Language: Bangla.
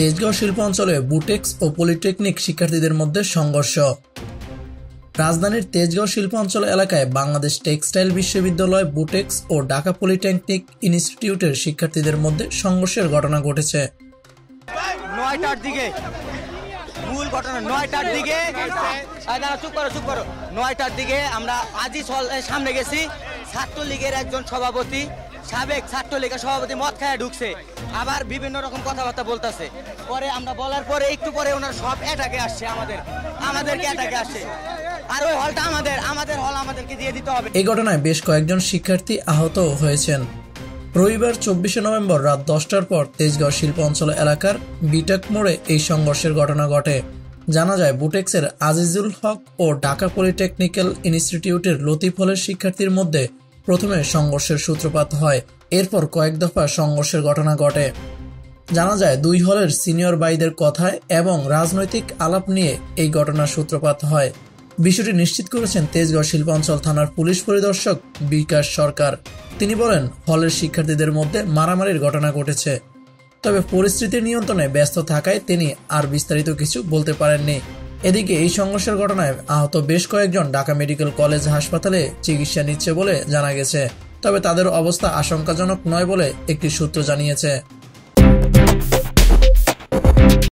তেজগাঁও শিল্প অঞ্চলে বুটেক্স ও পলিটেকনিক শিক্ষার্থীদের মধ্যে সংঘর্ষ। রাজধানীর তেজগাঁও শিল্প অঞ্চল এলাকায় বাংলাদেশ টেক্সটাইল বিশ্ববিদ্যালয়, বুটেক্স ও ঢাকা পলিটেকনিক ইনস্টিটিউটের শিক্ষার্থীদের মধ্যে সংঘর্ষের ঘটনা ঘটেছে। ৯টার দিকে মূল ঘটনা ৯টার দিকে ৯টার দিকে আমরা আজি সামনে গেছি। ছাত্রলীগের একজন সভাপতি, সাবেক ছাত্রলীগের সভাপতি মদ খায় ঢুকছে, আবার বিভিন্ন রকম কথাবার্তা বলতেছে। পরে আমরা বলার পরে একটু পরে ওনার সব অ্যাটাকে আসছে, আমাদেরকে অ্যাটাকে আসছে। আর ওই হলটা আমাদের হল আমাদেরকে দিয়ে দিতে হবে। এই ঘটনায় বেশ কয়েকজন শিক্ষার্থী আহত হয়েছেন। রবিবার ২৪শে নভেম্বর রাত ১০টার পর তেজগাঁও শিল্প অঞ্চল এলাকার বিটাক মোড়ে এই সংঘর্ষের ঘটনা ঘটে। জানা যায়, বুটেক্সের আজিজুল হক ও ঢাকা পলিটেকনিক্যাল ইনস্টিটিউটের লতিফ হলের শিক্ষার্থীর মধ্যে প্রথমে সংঘর্ষের সূত্রপাত হয়। এরপর কয়েক দফা সংঘর্ষের ঘটনা ঘটে। জানা যায়, দুই হলের সিনিয়র ভাইদের কথায় এবং রাজনৈতিক আলাপ নিয়ে এই ঘটনার সূত্রপাত হয়। বিষয়টি নিশ্চিত করেছেন তেজগাঁও শিল্পাঞ্চল থানার পুলিশ পরিদর্শক বিকাশ সরকার। তিনি বলেন, হলের শিক্ষার্থীদের মধ্যে মারামারির ঘটনা ঘটেছে, তবে পরিস্থিতি নিয়ন্ত্রণে ব্যস্ত থাকায় তিনি আর বিস্তারিত কিছু বলতে পারেননি। এদিকে এই সংঘর্ষের ঘটনায় আহত বেশ কয়েকজন ঢাকা মেডিকেল কলেজ হাসপাতালে চিকিৎসা নিচ্ছে বলে জানা গেছে, তবে তাদের অবস্থা আশঙ্কাজনক নয় বলে একটি সূত্র জানিয়েছে।